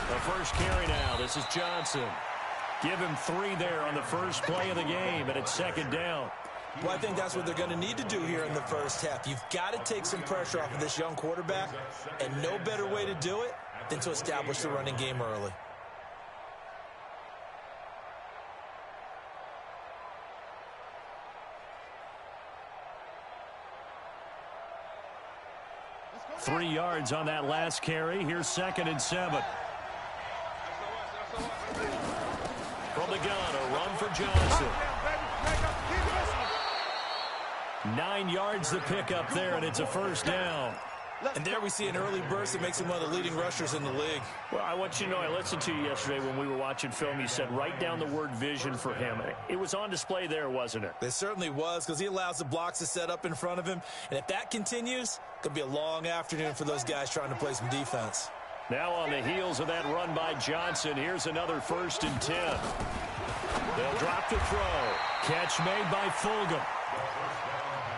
The first carry now. This is Johnson. Give him 3 there on the first play of the game, and it's second down. Well, I think that's what they're going to need to do here in the first half. You've got to take some pressure off of this young quarterback, and no better way to do it than to establish the running game early. Three yards on that last carry. Here's 2nd and 7. From the gun, a run for Johnson. 9 yards to pick up there, and it's a first down. And there we see an early burst that makes him one of the leading rushers in the league. Well, I want you to know, I listened to you yesterday when we were watching film. You said write down the word vision for him. It was on display there, wasn't it? It certainly was, because he allows the blocks to set up in front of him. And if that continues, it could be a long afternoon for those guys trying to play some defense. Now on the heels of that run by Johnson, here's another 1st and 10. They'll drop to throw. Catch made by Fulgham.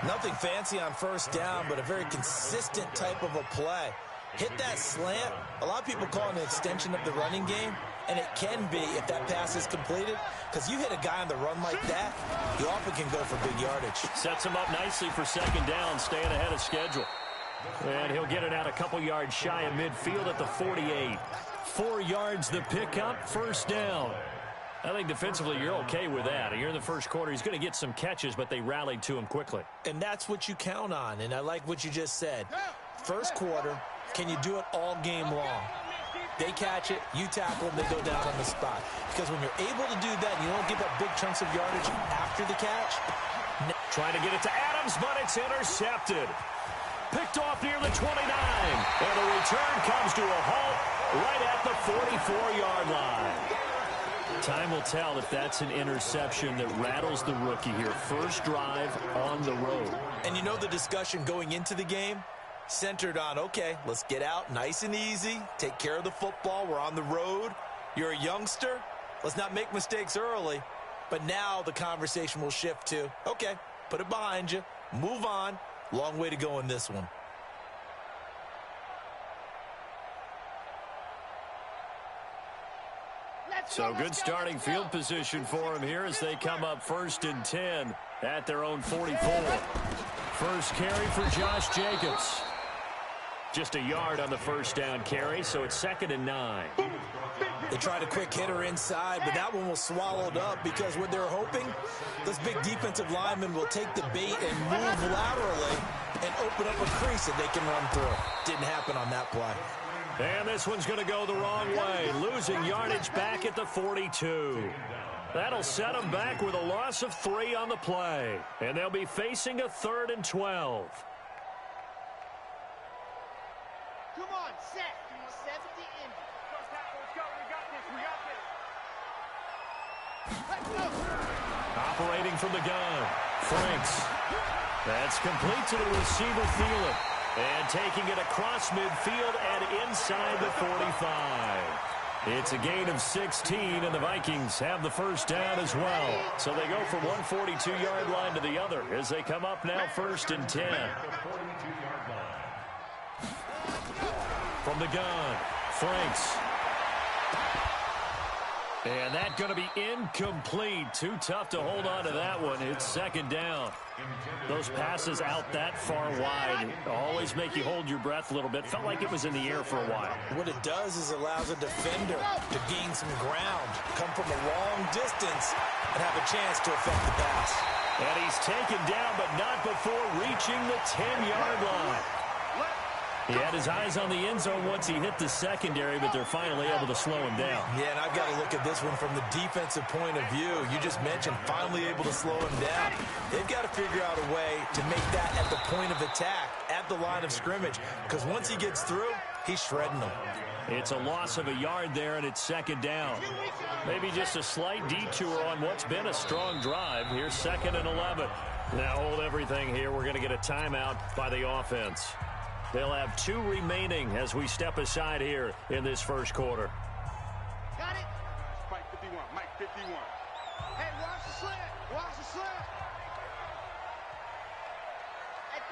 Nothing fancy on first down, but a very consistent type of a play. Hit that slant. A lot of people call it an extension of the running game, and it can be if that pass is completed, because you hit a guy on the run like that, you often can go for big yardage. Sets him up nicely for second down, staying ahead of schedule. And he'll get it out a couple yards shy of midfield at the 48. 4 yards the pickup, first down. I think defensively you're okay with that. You're in the first quarter. He's going to get some catches, but they rallied to him quickly. And that's what you count on, and I like what you just said. First quarter, can you do it all game long? They catch it, you tackle them, they go down on the spot. Because when you're able to do that, and you don't give up big chunks of yardage after the catch. Trying to get it to Adams, but it's intercepted. Picked off near the 29. And the return comes to a halt right at the 44-yard line. Time will tell if that's an interception that rattles the rookie here. First drive on the road. And you know the discussion going into the game? Centered on, okay, let's get out nice and easy. Take care of the football. We're on the road. You're a youngster. Let's not make mistakes early. But now the conversation will shift to, okay, put it behind you. Move on. Long way to go in this one. So good starting field position for him here as they come up 1st and 10 at their own 44. First carry for Josh Jacobs. Just a yard on the first down carry, so it's 2nd and 9. They tried a quick hitter inside, but that one was swallowed up because what they're hoping, those big defensive linemen will take the bait and move laterally and open up a crease that they can run through. Didn't happen on that play. And this one's going to go the wrong way, losing yardage back at the 42. That'll set them back with a loss of 3 on the play. And they'll be facing a 3rd and 12. Come on, set. 70 in. Let's go. We got this. Let's go. Operating from the gun, Franks. That's complete to the receiver, Thielen. And taking it across midfield and inside the 45. It's a gain of 16, and the Vikings have the first down as well. So they go from one 42-yard line to the other as they come up now 1st and 10. From the gun, Franks. And that's going to be incomplete. Too tough to hold on to that one. It's 2nd down. Those passes out that far wide always make you hold your breath a little bit. Felt like it was in the air for a while. What it does is allows a defender to gain some ground, come from a long distance, and have a chance to affect the pass. And he's taken down, but not before reaching the 10-yard line. He had his eyes on the end zone once he hit the secondary, but they're finally able to slow him down. Yeah, and I've got to look at this one from the defensive point of view. You just mentioned finally able to slow him down. They've got to figure out a way to make that at the point of attack, at the line of scrimmage, because once he gets through, he's shredding them. It's a loss of a yard there, and it's 2nd down. Maybe just a slight detour on what's been a strong drive. Here's 2nd and 11. Now hold everything here. We're going to get a timeout by the offense. They'll have 2 remaining as we step aside here in this first quarter. Got it? Mike 51. Mike 51. Hey, watch the slant. Watch the slant. Hey,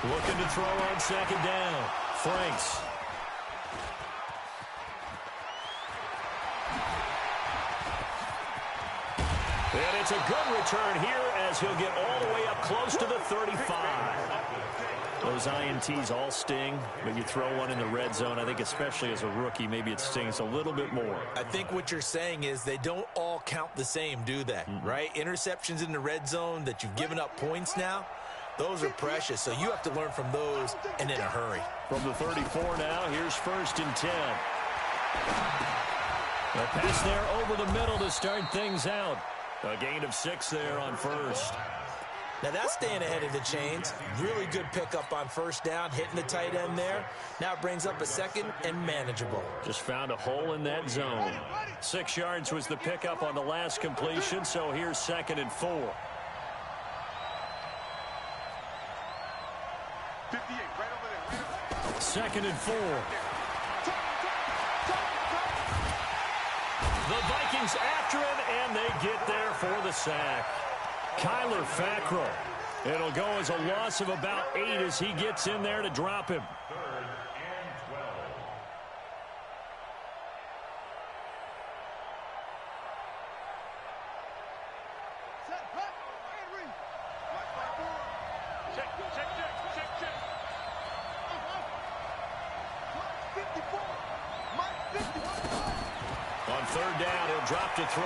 Looking to throw on second down. Franks. And it's a good return here as he'll get all the way up close to the 35. Those INTs all sting, but you throw one in the red zone, I think especially as a rookie, maybe it stings a little bit more. I think what you're saying is they don't all count the same, do they? Right? Interceptions in the red zone that you've given up points now, those are precious, so you have to learn from those and in a hurry. From the 34 now, here's 1st and 10. A pass there over the middle to start things out. A gain of 6 there on first. Now that's staying ahead of the chains. Really good pickup on first down, hitting the tight end there. Now it brings up a second and manageable. Just found a hole in that zone. 6 yards was the pickup on the last completion, so here's 2nd and 4. 58, right over there. 2nd and 4. The Vikings after him, and they get there for the sack. Kyler Fackrell. It'll go as a loss of about 8 as he gets in there to drop him. 3rd and 12. On 3rd down, he'll drop to throw.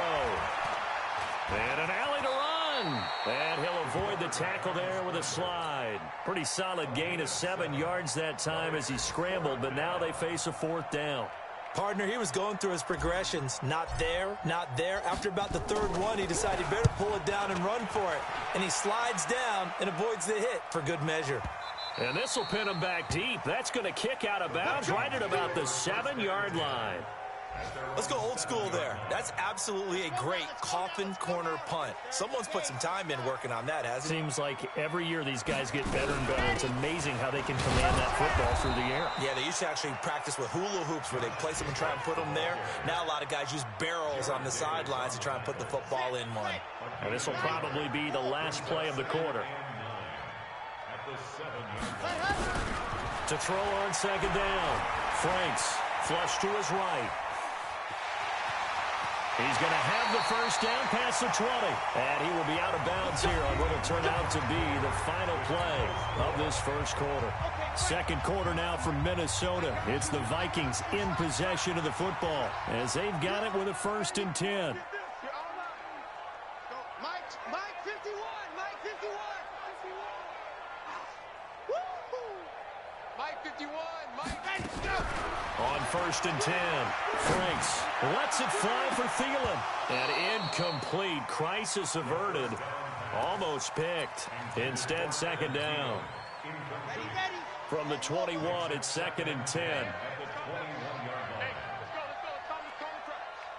And an alley to run. And he'll avoid the tackle there with a slide. Pretty solid gain of 7 yards that time as he scrambled, but now they face a 4th down. Partner, he was going through his progressions. Not there, not there. After about the 3rd one, he decided he better pull it down and run for it. And he slides down and avoids the hit for good measure. And this will pin him back deep. That's going to kick out of bounds right at about the 7-yard line. Let's go old school there. That's absolutely a great coffin corner punt. Someone's put some time in working on that, hasn't he? Seems like every year these guys get better and better. It's amazing how they can command that football through the air. Yeah, they used to actually practice with hula hoops where they place them and try and put them there. Now a lot of guys use barrels on the sidelines to try and put the football in one. And this will probably be the last play of the quarter. To throw on 2nd down. Franks flush to his right. He's going to have the first down past the 20. And he will be out of bounds here on what will turn out to be the final play of this first quarter. 2nd quarter now from Minnesota. It's the Vikings in possession of the football as they've got it with a 1st and 10. Mike 51, Mike 51. Mike 51, Mike. Let's go. On 1st and 10, Franks lets it fly for Thielen. And incomplete. Crisis averted. Almost picked. Instead, 2nd down. Ready, ready. From the 21, it's 2nd and 10. Hey,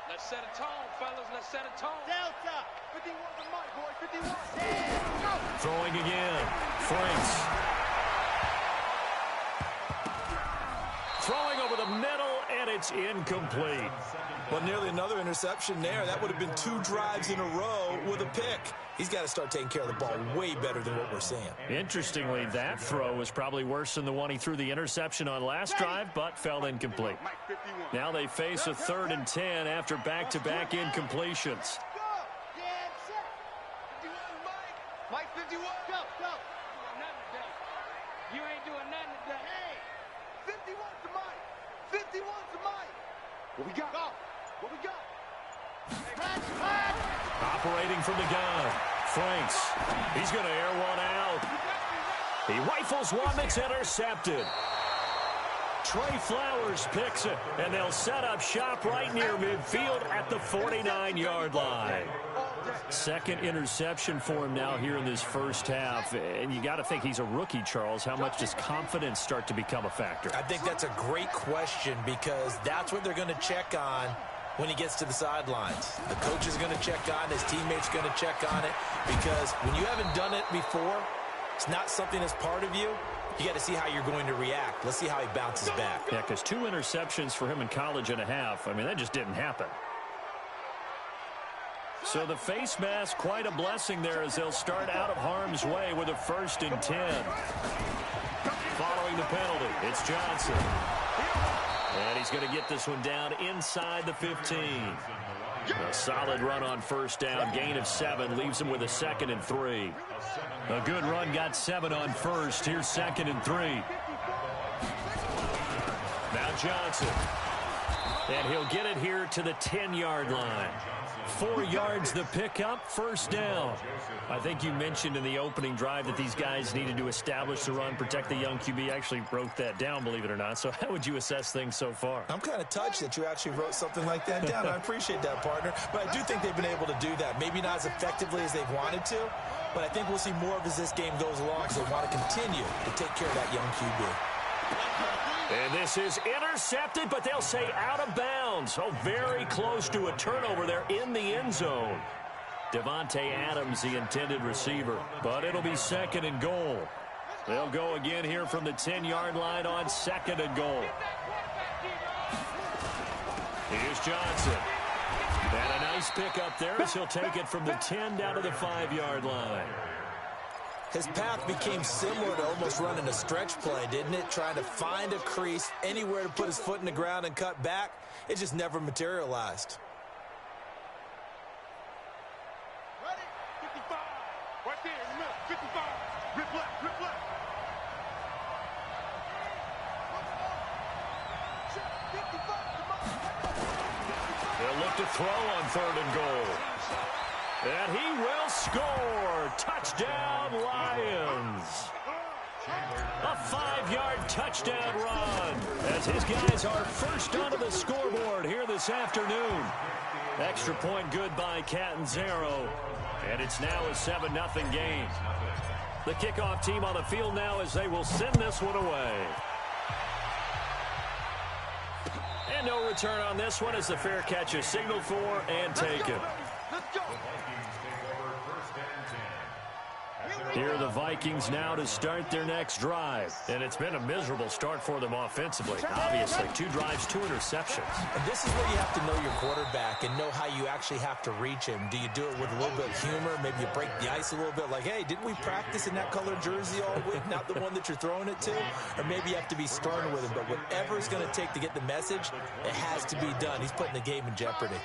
let's set a tone, fellas. Let's set a tone. Delta. 51 to Mike, boy. 51. Yeah, go. Throwing again. Franks. Throwing over the middle, and it's incomplete. Well, nearly another interception there. That would have been 2 drives in a row with a pick. He's got to start taking care of the ball way better than what we're seeing. Interestingly, that throw was probably worse than the one he threw the interception on last drive, but fell incomplete. Now they face a 3rd and 10 after back-to-back incompletions. Go. Yeah, set. 51 Mike. Mike 51. Go, go. You ain't doing nothing today. Hey. 51 to Mike. 51 to Mike. What we got? Go. What we got? Operating from the gun. Franks. He's going to air one out. He rifles one that's intercepted. Trey Flowers picks it, and they'll set up shop right near midfield at the 49-yard line. 2nd interception for him now here in this first half. And you got to think he's a rookie, Charles. How much does confidence start to become a factor? I think that's a great question because that's what they're going to check on when he gets to the sidelines. The coach is going to check on it. His teammates are going to check on it because when you haven't done it before, it's not something that's part of you. You got to see how you're going to react. Let's see how he bounces back. Yeah, because 2 interceptions for him in college and a half. I mean, that just didn't happen. So the face mask, quite a blessing there as they'll start out of harm's way with a 1st and 10. Following the penalty, it's Johnson. And he's going to get this one down inside the 15. A solid run on 1st down, gain of 7, leaves him with a 2nd and 3. A good run got 7 on 1st. Here's 2nd and 3. Now Johnson. And he'll get it here to the 10-yard line. 4 yards the pickup, 1st down. I think you mentioned in the opening drive that these guys needed to establish the run, protect the young QB. Actually wrote that down, believe it or not. So how would you assess things so far? I'm kind of touched that you actually wrote something like that down. I appreciate that, partner. But I do think they've been able to do that. Maybe not as effectively as they've wanted to, but I think we'll see more of as this game goes along because they want to continue to take care of that young QB. And this is intercepted, but they'll say out of bounds. Oh, very close to a turnover there in the end zone. Davante Adams, the intended receiver, but it'll be 2nd and goal. They'll go again here from the 10-yard line on 2nd and goal. Here's Johnson. And a nice pickup there as he'll take it from the 10 down to the 5-yard line. His path became similar to almost running a stretch play, didn't it? Trying to find a crease, anywhere to put his foot in the ground and cut back. It just never materialized. Ready? 55. Right there in the middle. 55. Rip left. Rip left. They'll look to throw on 3rd and goal. And he will score. Touchdown, Lions. A 5-yard touchdown run as his guys are first onto the scoreboard here this afternoon. Extra point good by Catanzaro. And it's now a 7-0 game. The kickoff team on the field now as they will send this one away. And no return on this one as the fair catch is signaled for and taken. Let's go. Here are the Vikings now to start their next drive. And it's been a miserable start for them offensively. Obviously, 2 drives, 2 interceptions. And this is where you have to know your quarterback and know how you actually have to reach him. Do you do it with a little bit of humor? Maybe you break the ice a little bit like, hey, didn't we practice in that colored jersey all week? Not the one that you're throwing it to? Or maybe you have to be stern with him. But whatever it's going to take to get the message, it has to be done. He's putting the game in jeopardy.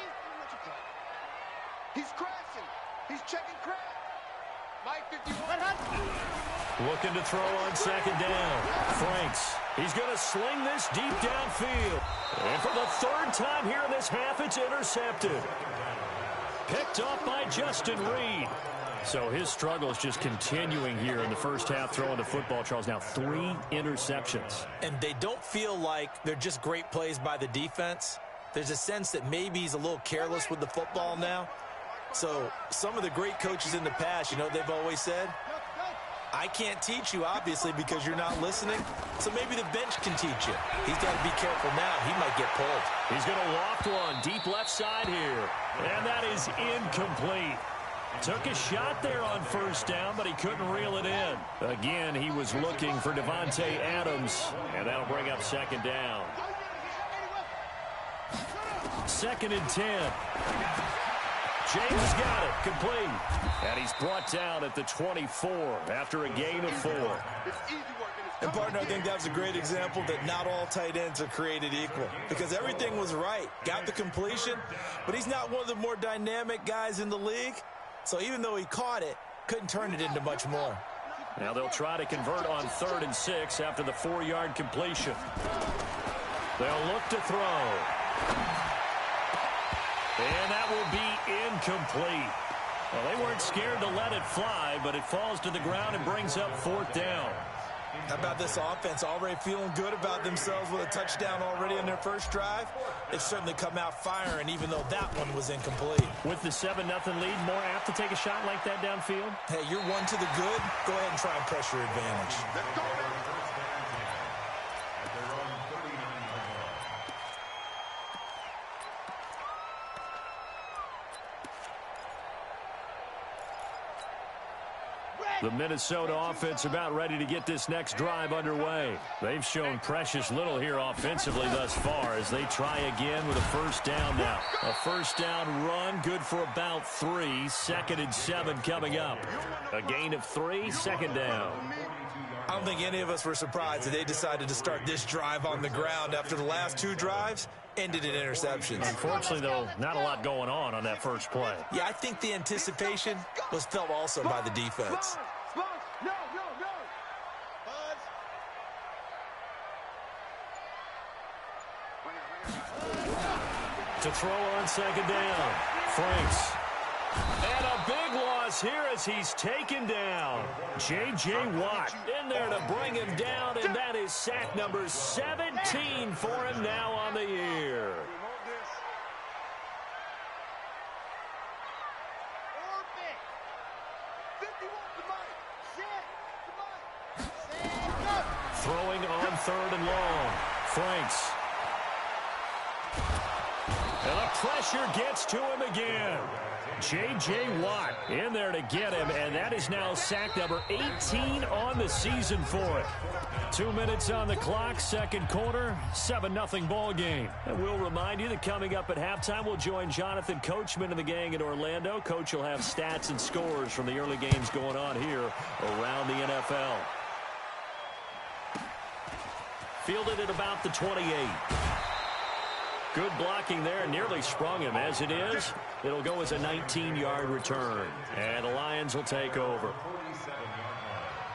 He's crashing. He's checking crash. Mike 51. Looking to throw on 2nd down. Franks. He's going to sling this deep downfield. And for the 3rd time here in this half, it's intercepted. Picked up by Justin Reed. So his struggle is just continuing here in the first half throwing the football, Charles. Now 3 interceptions. And they don't feel like they're just great plays by the defense. There's a sense that maybe he's a little careless with the football now. So some of the great coaches in the past, you know, they've always said, I can't teach you, obviously, because you're not listening. So maybe the bench can teach you. He's got to be careful now. He might get pulled. He's going to loft one deep left side here. And that is incomplete. Took a shot there on 1st down, but he couldn't reel it in. Again, he was looking for Davante Adams. And that'll bring up 2nd down. 2nd and 10. James got it, complete. And he's brought down at the 24 after a gain of 4. And, partner, I think that was a great example that not all tight ends are created equal. Because everything was right. Got the completion, but he's not one of the more dynamic guys in the league. So even though he caught it, couldn't turn it into much more. Now they'll try to convert on 3rd and 6 after the 4-yard completion. They'll look to throw. And that will be incomplete. Well, they weren't scared to let it fly, but it falls to the ground and brings up 4th down. How about this offense already feeling good about themselves with a touchdown already on their first drive? They've certainly come out firing, even though that one was incomplete. With the 7-0 lead, more apt to take a shot like that downfield? Hey, you're one to the good. Go ahead and try and press your advantage. Let's go. The Minnesota offense about ready to get this next drive underway. They've shown precious little here offensively thus far as they try again with a first down now. A first down run, good for about 3. 2nd and 7 coming up. A gain of 3, 2nd down. I don't think any of us were surprised that they decided to start this drive on the ground after the last 2 drives ended in interceptions. Unfortunately, though, not a lot going on that first play. Yeah, I think the anticipation was felt also by the defense. To throw on 2nd down. Franks. And a big loss here as he's taken down. J.J. Watt in there to bring him down, and that is sack number 17 for him now on the year. Throwing on 3rd and long. Franks. And the pressure gets to him again. J.J. Watt in there to get him, and that is now sack number 18 on the season for it. 2 minutes on the clock, 2nd quarter, 7-0 ball game. And we'll remind you that coming up at halftime, we'll join Jonathan Coachman and the gang in Orlando. Coach will have stats and scores from the early games going on here around the NFL. Fielded at about the 28. Good blocking there, nearly sprung him. As it is, it'll go as a 19-yard return. And the Lions will take over.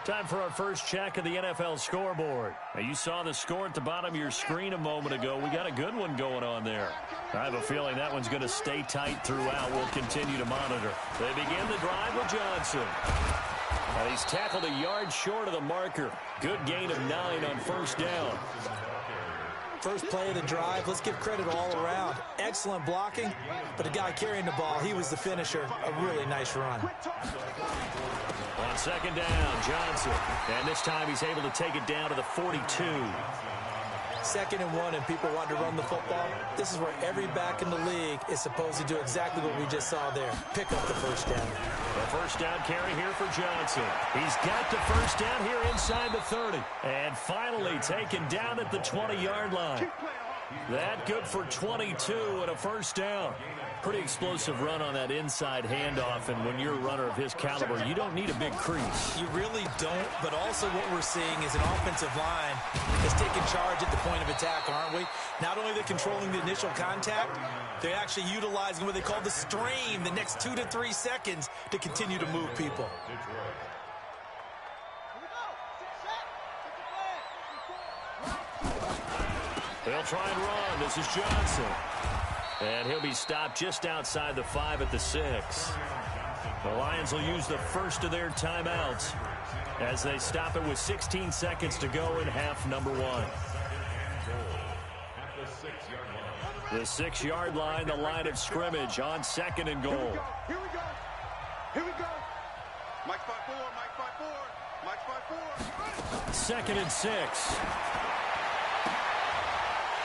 Time for our first check of the NFL scoreboard. Now, you saw the score at the bottom of your screen a moment ago. We got a good one going on there. I have a feeling that one's going to stay tight throughout. We'll continue to monitor. They begin the drive with Johnson. Now, he's tackled a yard short of the marker. Good gain of 9 on first down. First play of the drive, let's give credit all around. Excellent blocking, but the guy carrying the ball, he was the finisher. A really nice run. On 2nd down, Johnson. And this time he's able to take it down to the 42. 2nd and 1, and people want to run the football. This is where every back in the league is supposed to do exactly what we just saw there. Pick up the first down. The first down carry here for Johnson. He's got the first down here inside the 30. And finally taken down at the 20-yard line. That good for 22 and a first down. Pretty explosive run on that inside handoff, and when you're a runner of his caliber, you don't need a big crease. You really don't, but also what we're seeing is an offensive line that's taking charge at the point of attack, aren't we? Not only are they controlling the initial contact, they're actually utilizing what they call the stream, the next 2 to 3 seconds, to continue to move people. They'll try and run. This is Johnson. And he'll be stopped just outside the 5 at the 6. The Lions will use the first of their timeouts as they stop it with 16 seconds to go in half number 1. The 6-yard line, the line of scrimmage on 2nd and goal. Here we go. Here we go. Mike 5-4, Mike 5-4, Mike 5-4. 2nd and 6.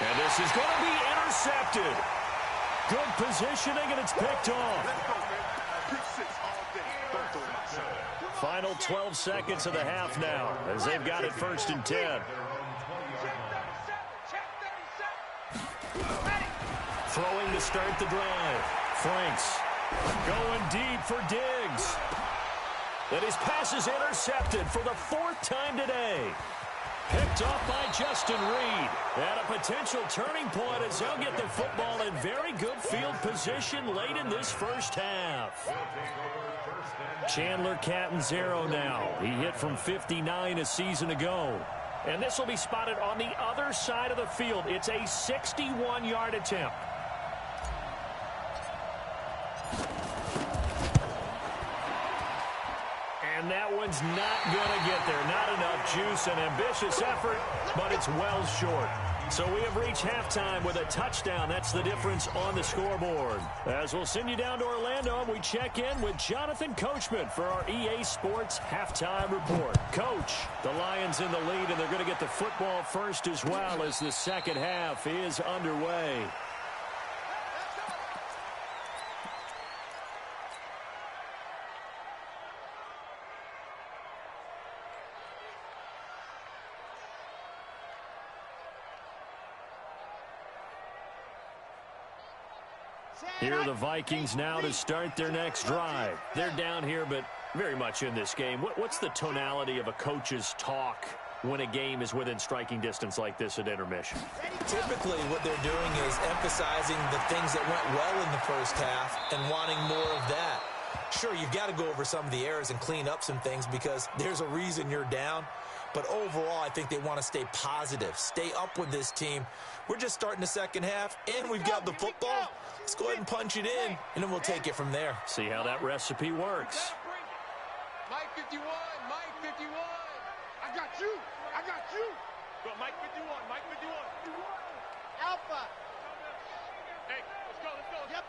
And this is going to be intercepted. Good positioning, and it's picked off. Let's go, man. Pick 6 all day. Don't throw myself. Final 12 seconds of the half now as they've got it 1st and 10. Throwing to start the drive. Franks going deep for Diggs. And his pass is intercepted for the 4th time today. Picked off by Justin Reed. And a potential turning point as they'll get the football in very good field position late in this first half. Chandler Catanzaro now. He hit from 59 a season ago. And this will be spotted on the other side of the field. It's a 61-yard attempt. And that one's not going to get there. Not enough juice, an ambitious effort, but it's well short. So we have reached halftime with a touchdown. That's the difference on the scoreboard. As we'll send you down to Orlando, and we check in with Jonathan Coachman for our EA Sports Halftime Report. Coach, the Lions in the lead, and they're going to get the football first as well as the second half is underway. Here are the Vikings now to start their next drive. They're down here, but very much in this game. What's the tonality of a coach's talk when a game is within striking distance like this at intermission? Typically, what they're doing is emphasizing the things that went well in the first half and wanting more of that. Sure, you've got to go over some of the errors and clean up some things because there's a reason you're down. But overall, I think they want to stay positive, stay up with this team. We're just starting the second half, and we've got the football. Let's go ahead and punch it in, and then we'll take it from there. See how that recipe works. Mike 51, Mike 51. I got you. I got you. Go, Mike 51, Mike 51. Alpha. Hey, let's go, let's go. Yep.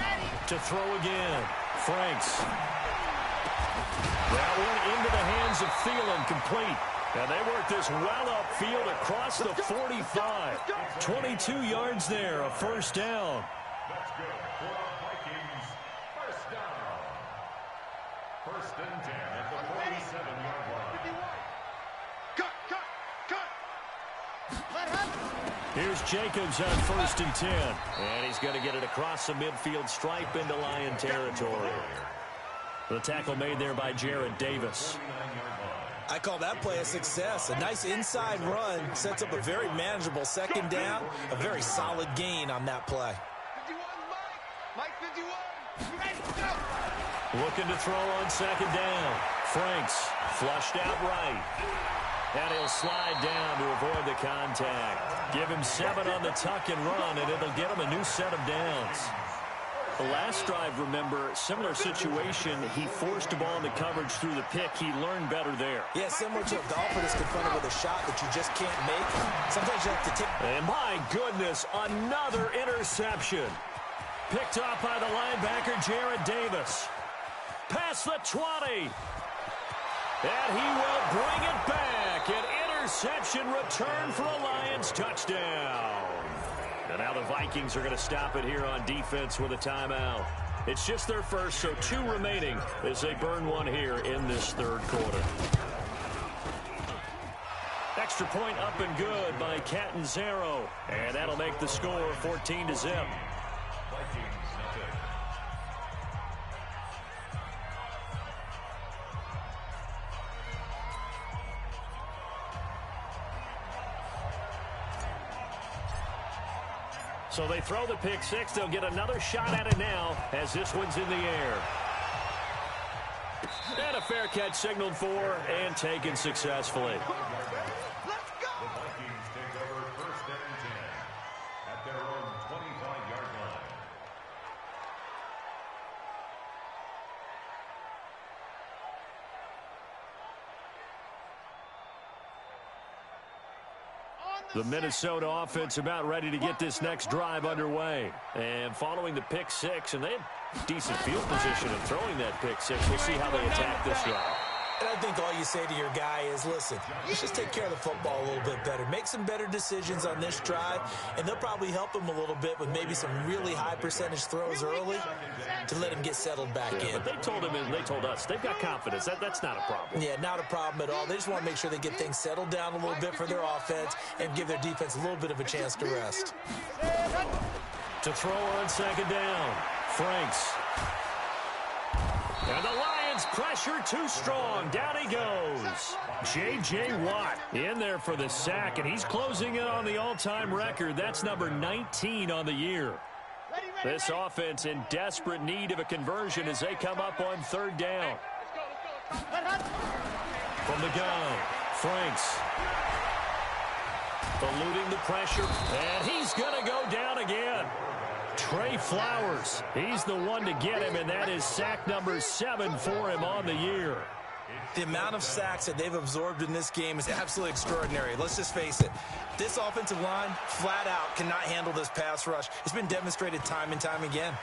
Ready. To throw again. Franks. That one into the hands of Thielen, complete. And they work this well upfield across the 45. 22 yards there, a first down. That's good for the Vikings. First down. First and 10 at the 47-yard line. Here's Jacobs on first and 10. And he's going to get it across the midfield stripe into Lion territory. The tackle made there by Jarrad Davis. I call that play a success. A nice inside run sets up a very manageable second down. A very solid gain on that play. 51, Mike. Mike 51. Ready. Go. Looking to throw on second down. Franks flushed out right. And he'll slide down to avoid the contact. Give him 7 on the tuck and run, and it'll get him a new set of downs. The last drive, remember, similar situation. He forced the ball into coverage through the pick. He learned better there. Yeah, similar to a golfer that's confronted with a shot that you just can't make. Sometimes you have to take... And my goodness, another interception. Picked off by the linebacker, Jarrad Davis. Past the 20. And he will bring it back. An interception return for a Lions touchdown. And now the Vikings are going to stop it here on defense with a timeout. It's just their first, so 2 remaining as they burn one here in this third quarter. Extra point up and good by Catanzaro. And that'll make the score 14-0. So they throw the pick 6. They'll get another shot at it now as this one's in the air. And a fair catch signaled for and taken successfully. Let's go. The Vikings take over first and 10 at their own 25-yard line. The Minnesota offense about ready to get this next drive underway. And following the pick 6, and they have decent field position in throwing that pick 6. We'll see how they attack this drive. And I think all you say to your guy is, listen, let's just take care of the football a little bit better. Make some better decisions on this drive, and they'll probably help him a little bit with maybe some really high percentage throws early to let him get settled back in. But they told him and they told us they've got confidence. That's not a problem. Yeah, not a problem at all. They just want to make sure they get things settled down a little bit for their offense and give their defense a little bit of a chance to rest. To throw on second down, Franks. And the Lions pressure too strong. Down he goes. J.J. Watt in there for the sack, and he's closing in on the all-time record. That's number 19 on the year. This offense in desperate need of a conversion as they come up on third down. From the gun, Franks. Eluding the pressure, and he's going to go down again. Trey Flowers, he's the one to get him, and that is sack number 7 for him on the year. The amount of sacks that they've absorbed in this game is absolutely extraordinary. Let's just face it. This offensive line, flat out, cannot handle this pass rush. It's been demonstrated time and time again.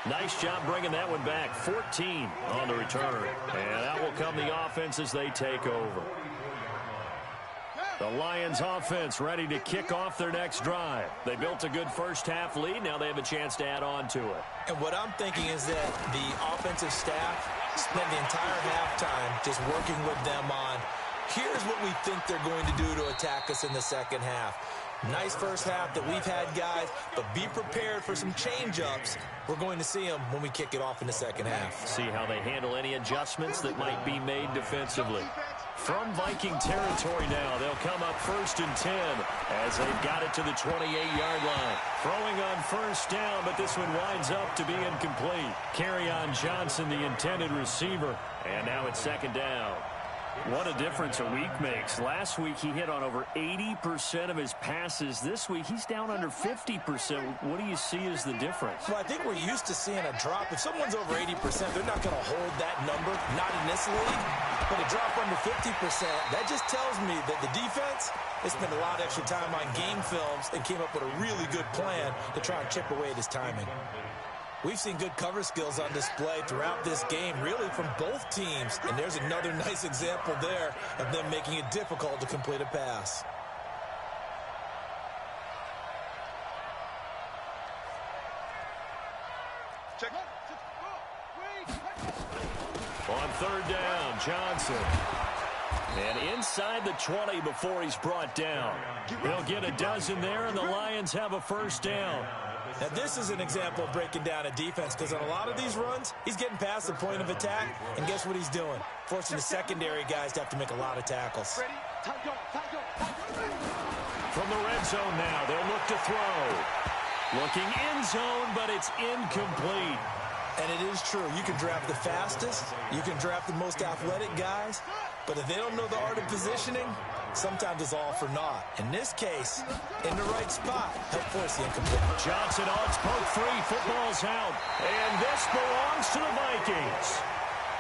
Nice job bringing that one back. 14 on the return. And that will come the offense as they take over. The Lions offense ready to kick off their next drive. They built a good first half lead. Now they have a chance to add on to it. And what I'm thinking is that the offensive staff spent the entire halftime just working with them on, here's what we think they're going to do to attack us in the second half. Nice first half that we've had, guys, but be prepared for some change-ups. We're going to see them when we kick it off in the second half. See how they handle any adjustments that might be made defensively. From Viking territory now, they'll come up 1st and 10 as they've got it to the 28-yard line. Throwing on first down, but this one winds up to be incomplete. Kerryon Johnson, the intended receiver, and now it's 2nd down. What a difference a week makes. Last week, he hit on over 80% of his passes. This week, he's down under 50%. What do you see as the difference? Well, I think we're used to seeing a drop. If someone's over 80%, they're not going to hold that number, not in this league. But a drop under 50%, that just tells me that the defense, they spent a lot of extra time on game films and came up with a really good plan to try and chip away at his timing. We've seen good cover skills on display throughout this game, really from both teams. And there's another nice example there of them making it difficult to complete a pass. Check. On 3rd down, Johnson. And inside the 20 before he's brought down. They'll get a dozen there, and the Lions have a 1st down. Now, this is an example of breaking down a defense, because on a lot of these runs, he's getting past the point of attack, and guess what he's doing? Forcing the secondary guys to have to make a lot of tackles. From the red zone now, they'll look to throw. Looking end zone, but it's incomplete. And it is true. You can draft the fastest. You can draft the most athletic guys. But if they don't know the art of positioning, sometimes it's all for naught. In this case, in the right spot, help force the incomplete. Johnson odds poke free. Football's out. And this belongs to the Vikings.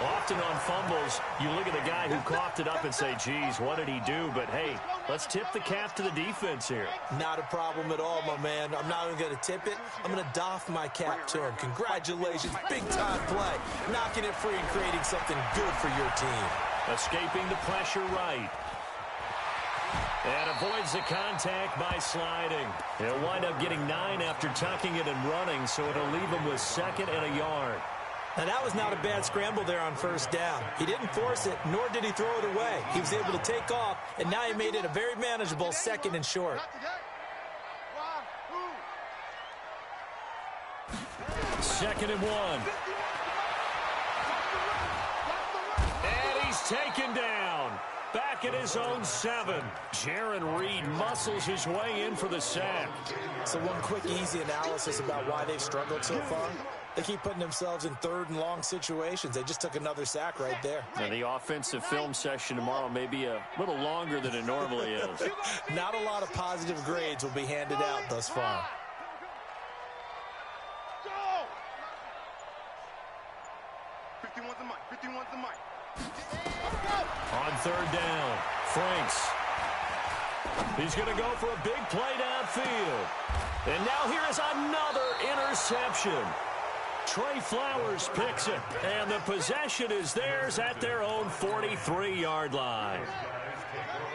Often on fumbles, you look at the guy who coughed it up and say, geez, what did he do? But, hey, let's tip the cap to the defense here. Not a problem at all, my man. I'm not even going to tip it. I'm going to doff my cap to him. Congratulations. Big-time play. Knocking it free and creating something good for your team. Escaping the pressure right. And avoids the contact by sliding. He'll wind up getting 9 after tucking it and running, so it'll leave him with 2nd and a yard. Now, that was not a bad scramble there on 1st down. He didn't force it, nor did he throw it away. He was able to take off, and now he made it a very manageable 2nd and short. 2nd and 1. And he's taken down. Back at his own 7. Jarran Reed muscles his way in for the sack. So one quick, easy analysis about why they've struggled so far. They keep putting themselves in 3rd and long situations. They just took another sack right there. And the offensive film session tomorrow may be a little longer than it normally is. Not a lot of positive grades will be handed out thus far. Go! 51's the mic. 51's the mic. On 3rd down, Franks. He's going to go for a big play downfield. And now here is another interception. Trey Flowers picks it, and the possession is theirs at their own 43-yard line.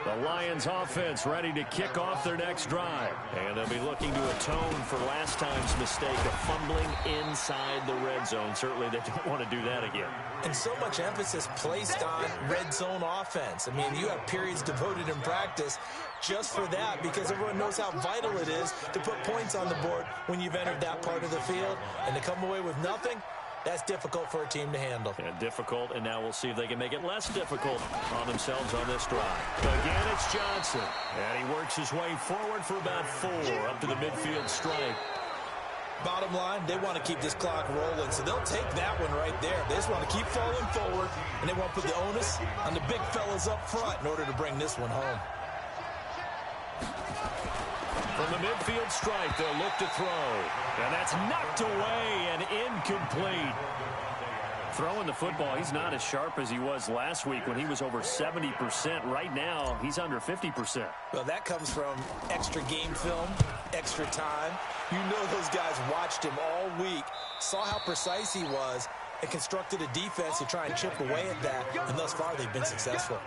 The Lions offense ready to kick off their next drive. And they'll be looking to atone for last time's mistake of fumbling inside the red zone. Certainly they don't want to do that again. And so much emphasis placed on red zone offense. I mean, you have periods devoted in practice just for that, because everyone knows how vital it is to put points on the board when you've entered that part of the field. And to come away with nothing, that's difficult for a team to handle. And difficult, and now we'll see if they can make it less difficult on themselves on this drive. Again, it's Johnson. And he works his way forward for about 4 up to the midfield stripe. Bottom line, they want to keep this clock rolling, so they'll take that one right there. They just want to keep falling forward, and they want to put the onus on the big fellas up front in order to bring this one home. From the midfield stripe, they'll look to throw. And that's knocked away and incomplete. Throwing the football, he's not as sharp as he was last week when he was over 70%. Right now, he's under 50%. Well, that comes from extra game film, extra time. You know those guys watched him all week, saw how precise he was, and constructed a defense to try and chip away at that. And thus far, they've been successful.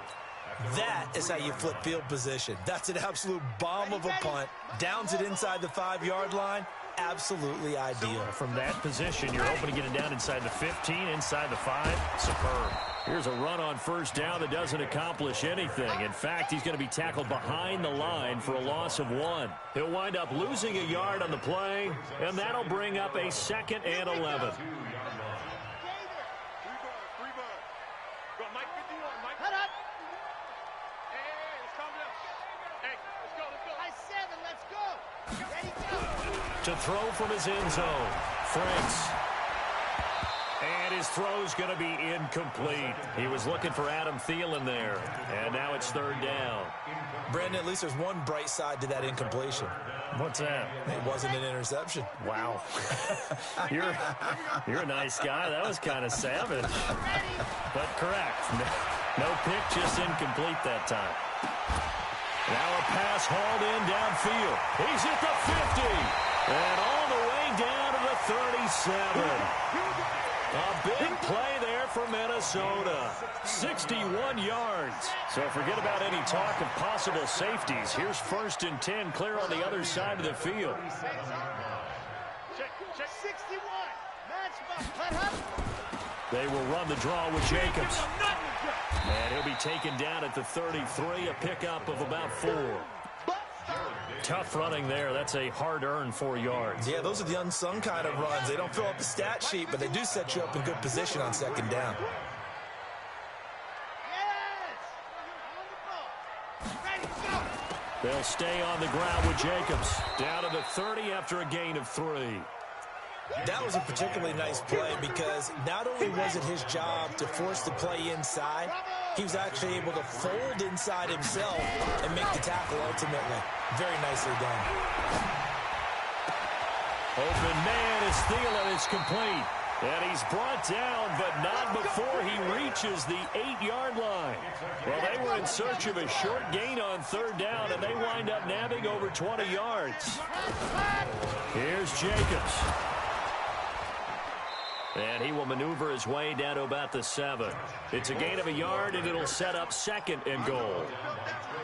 That is how you flip field position. That's an absolute bomb of a punt. Downs it inside the 5-yard line. Absolutely ideal. From that position, you're hoping to get it down inside the 15, inside the 5. Superb. Here's a run on first down that doesn't accomplish anything. In fact, he's going to be tackled behind the line for a loss of 1. He'll wind up losing a yard on the play, and that'll bring up a 2nd and 11. To throw from his end zone, Franks. And his throw's going to be incomplete. He was looking for Adam Thielen there, and now it's 3rd down. Brandon, at least there's one bright side to that incompletion. What's that? It wasn't an interception. Wow. You're a nice guy. That was kind of savage. But correct. No pick, just incomplete that time. Now a pass hauled in downfield. He's at the 50. And all the way down to the 37. A big play there for Minnesota. 61 yards. So forget about any talk of possible safeties. Here's 1st and 10 clear on the other side of the field. 61. Match. They will run the draw with Jacobs. And he'll be taken down at the 33, a pickup of about 4. Tough running there. That's a hard-earned 4 yards. Yeah, those are the unsung kind of runs. They don't fill up the stat sheet, but they do set you up in good position on 2nd down. They'll stay on the ground with Jacobs. Down to the 30 after a gain of 3. That was a particularly nice play because not only was it his job to force the play inside, he was actually able to fold inside himself and make the tackle ultimately. Very nicely done. Open man is Thielen. It's complete. And he's brought down, but not before he reaches the 8-yard line. Well, they were in search of a short gain on 3rd down, and they wind up nabbing over 20 yards. Here's Jacobs. And he will maneuver his way down to about the 7. It's a gain of a yard, and it'll set up 2nd and goal.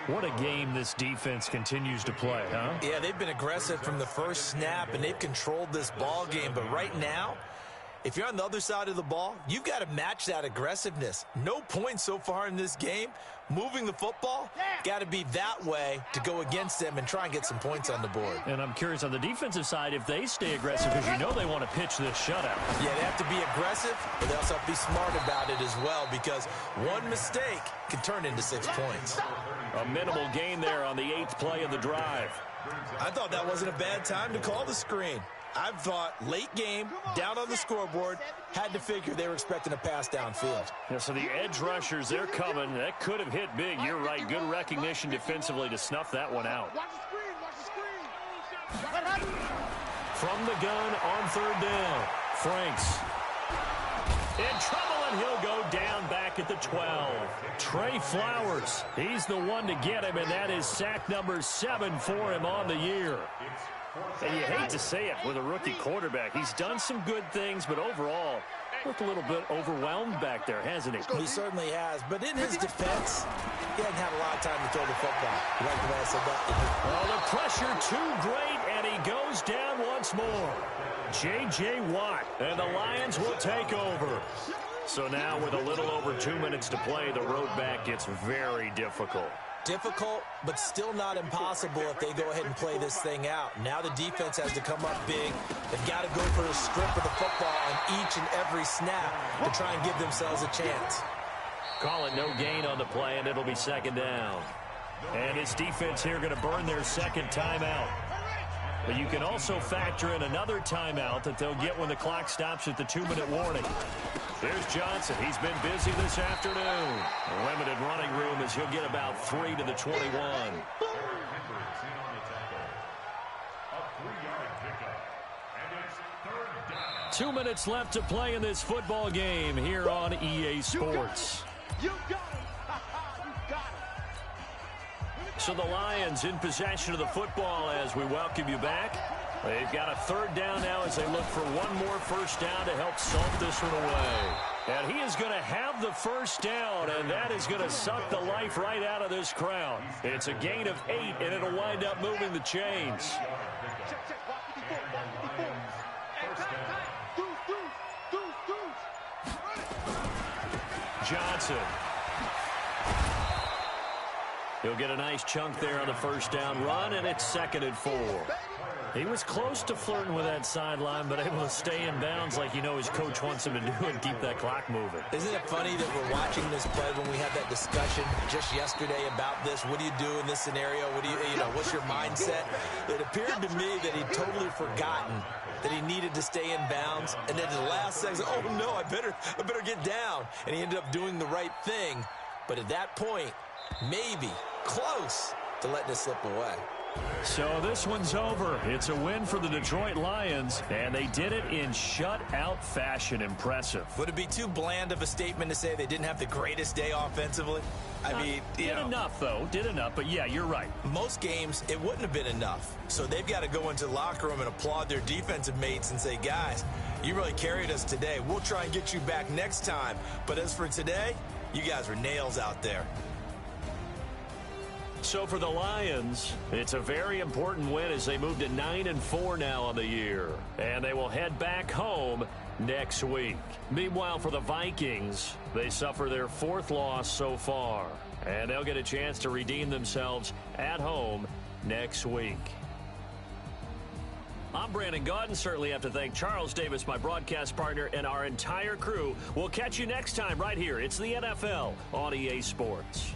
What a game this defense continues to play, huh? Yeah, they've been aggressive from the first snap, and they've controlled this ball game. But right now, if you're on the other side of the ball, you've got to match that aggressiveness. No points so far in this game. Moving the football, got to be that way to go against them and try and get some points on the board. And I'm curious on the defensive side if they stay aggressive because you know they want to pitch this shutout. Yeah, they have to be aggressive, but they also have to be smart about it as well because one mistake can turn into 6 points. A minimal gain there on the 8th play of the drive. I thought that wasn't a bad time to call the screen. I thought late game, down on the scoreboard, had to figure they were expecting a pass downfield. Yeah, so the edge rushers, they're coming. That could have hit big. You're right. Good recognition defensively to snuff that one out. Watch the screen. From the gun on 3rd down, Franks. In trouble, and he'll go down back at the 12. Trey Flowers, he's the one to get him, and that is sack number 7 for him on the year. And you hate to say it with a rookie quarterback. He's done some good things, but overall, looked a little bit overwhelmed back there, hasn't he? He certainly has. But in his defense, he hadn't had a lot of time to throw the football. You like the way I said that? Well, the pressure too great, and he goes down once more. J.J. Watt, and the Lions will take over. So now with a little over 2 minutes to play, the road back gets very difficult. Difficult, but still not impossible if they go ahead and play this thing out. Now the defense has to come up big. They've got to go for a strip of the football on each and every snap to try and give themselves a chance. Call it no gain on the play, and it'll be 2nd down. And his defense here going to burn their 2nd timeout. But you can also factor in another timeout that they'll get when the clock stops at the 2-minute warning. Here's Johnson. He's been busy this afternoon. Limited running room as he'll get about 3 to the 21. 2 minutes left to play in this football game here on EA Sports. You got him. You got him. So the Lions in possession of the football as we welcome you back. They've got a 3rd down now as they look for one more first down to help salt this one away. And he is going to have the first down, and that is going to suck the life right out of this crowd. It's a gain of 8, and it'll wind up moving the chains. Johnson. He'll get a nice chunk there on the first down run, and it's 2nd and 4. He was close to flirting with that sideline, but able to stay in bounds like his coach wants him to do and keep that clock moving. Isn't it funny that we're watching this play when we had that discussion just yesterday about this? What do you do in this scenario? What do what's your mindset? It appeared to me that he'd totally forgotten that he needed to stay in bounds, and then at the last second, oh no, I better get down. And he ended up doing the right thing. But at that point, maybe close to letting it slip away. So this one's over. It's a win for the Detroit Lions, and they did it in shutout fashion. Impressive. Would it be too bland of a statement to say they didn't have the greatest day offensively? I mean, did enough, though. Did enough, but yeah, you're right. Most games, it wouldn't have been enough. So they've got to go into the locker room and applaud their defensive mates and say, guys, you really carried us today. We'll try and get you back next time. But as for today, you guys were nails out there. So for the Lions, it's a very important win as they move to 9-4 now on the year. And they will head back home next week. Meanwhile, for the Vikings, they suffer their 4th loss so far. And they'll get a chance to redeem themselves at home next week. I'm Brandon Gaudin. Certainly have to thank Charles Davis, my broadcast partner, and our entire crew. We'll catch you next time right here. It's the NFL on EA Sports.